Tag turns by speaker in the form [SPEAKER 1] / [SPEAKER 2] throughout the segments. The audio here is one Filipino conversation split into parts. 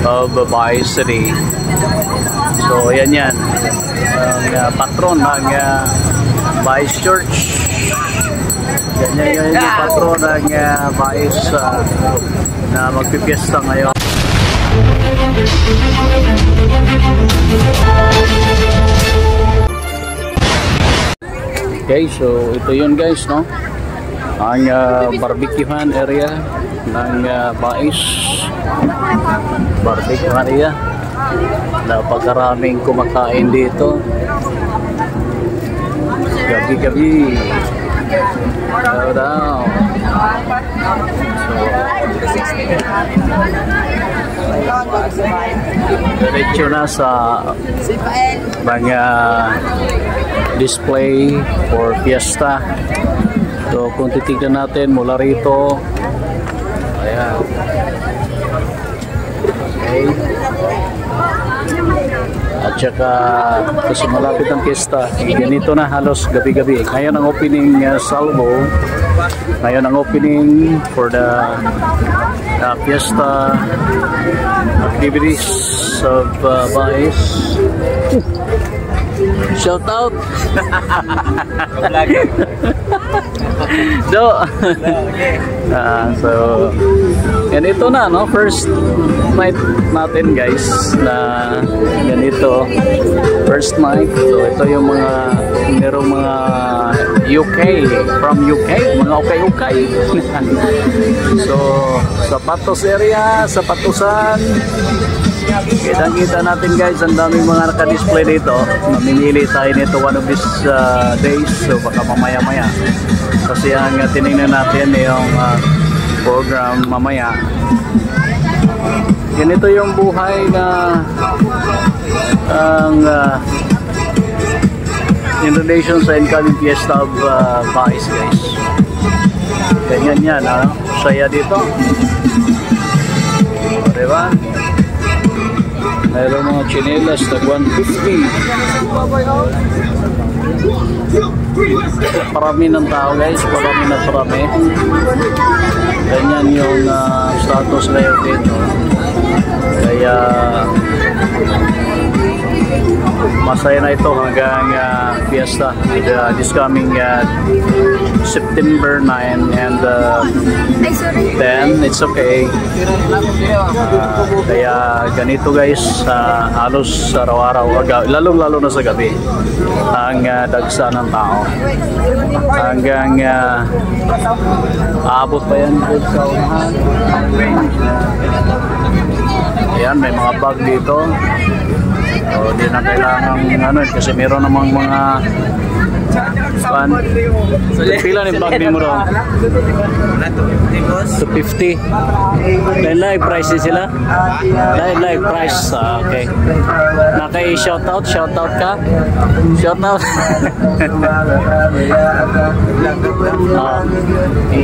[SPEAKER 1] of Vice City. So yan yan ang patron ng Vice Church. Yan yung patron ng Vice na magpipiesta ngayon. Okay, so ito yun guys, no? Ang barbecuehan area ng Vice. Barbecue area. Napakaraming kumakain dito. Gabi-gabi. Daw. Diretso na sa mga display for fiesta. So kung titignan natin mula rito, ayan. Okay. At saka kasi malapit ang fiesta, ganito na halos gabi-gabi. Ngayon ang opening salvo. Ngayon ang opening for the fiesta activities of Vice. Shout out. So ganito na, no? First night natin guys na ganito. First night. So ito yung mga merong mga UK, from UK, mga ukay-ukay. So sapatos area, sapatusan. Kita-kita natin guys, ang daming mga naka-display dito. Mamimili tayo nito one of these days, so baka mamaya-maya. Kasi ang tinignan natin yung program mamaya. Ganito yung buhay na ang in relation sa incoming fiesta of Vice guys. Ganyan yan, saya dito. Diba? Mayroon mga chinelas na 150. Parami ng tao guys, parami na parami. Ganyan yung status layout dito. Kaya masaya na ito hanggang fiesta this coming September 9 and 10. It's okay. Kaya ganito guys, halos araw-araw, lalong-lalo na sa gabi, ang dagsa ng tao. Hanggang aabot pa yan sa unahan. Ayan, may mga bag dito. So, hindi na kailangan kasi meron namang mga fan. Pila ng bag ni mo ron? 250. Live price sila? Live price. Okay. Naka-shoutout? Shoutout ka? Shoutout?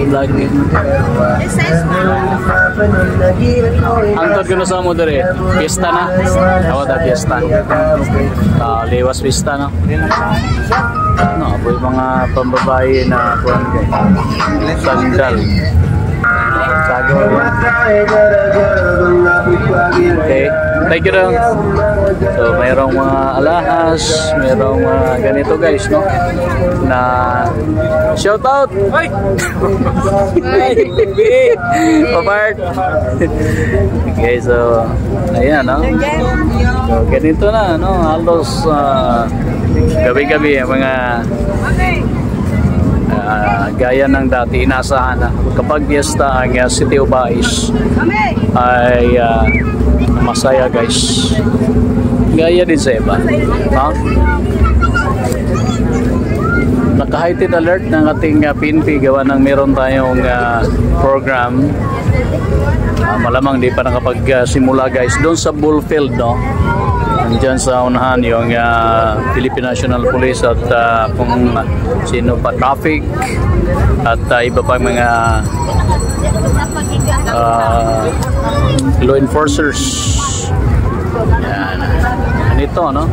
[SPEAKER 1] Vlog din. Angkot ko na sa mo dere. Fiesta na? Oo, da fiesta. Liwas fiesta no? No, po yung mga pambabae na sandal. Okay, thank you lang. So mayroong mga alahas, mayroong mga ganito guys, no? Na shout out. Papart. Okay, so ayan, no? So ganito na, no? Halos gabi-gabi mga gaya ng dati, inaasahan na kapag fiesta ang City of Vice ay masaya guys, gaya din sa iba, no? Naka-heightened alert ng ating PNP gawa ng meron tayong program. Malamang di pa nakapag-simula guys doon sa Bullfield, no? Diyan sa unahan yung Philippine National Police at kung sino pa, traffic at iba pa mga law enforcers. Yan. Ganito, no?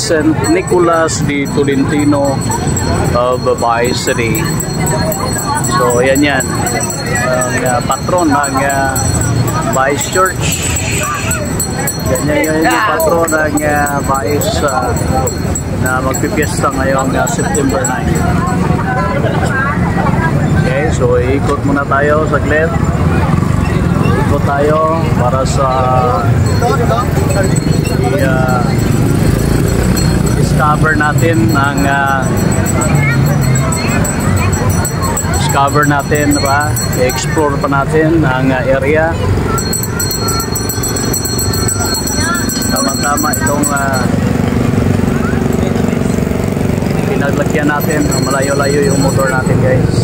[SPEAKER 1] St. Nicholas de Tolentino of Bahay City. So yan yan ang patron ng Bahay Church. Ganyan yung patron ng Bahay na magpipiesta ngayong September 9. Okay, so ikot muna tayo saglit. Ikot tayo para sa discover natin ang i-explore pa natin ang area. Tama-tama itong pinaglagyan natin, malayo-layo yung motor natin, guys.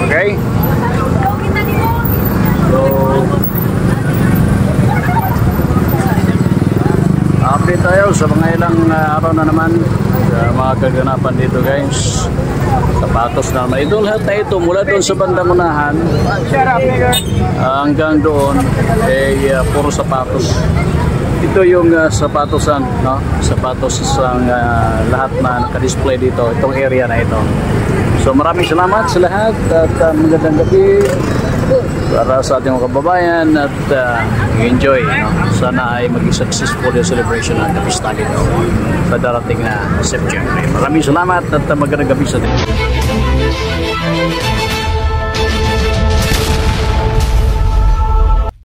[SPEAKER 1] Okay, so update tayo sa mga ilang araw na naman sa mga kaganapan dito, guys. Sapatos na naman. Ito lahat na ito mula doon sa bandang unahan hanggang doon puro sapatos. Ito yung sapatosan, no? Sapatos ang lahat na naka-display dito, itong area na ito. So maraming salamat sa lahat at magandang gabi para sa ating mga kababayan at enjoy, no? Sana ay maging successful yung celebration ng kapista dito sa darating na September. Maraming salamat at magandang gabi sa ating.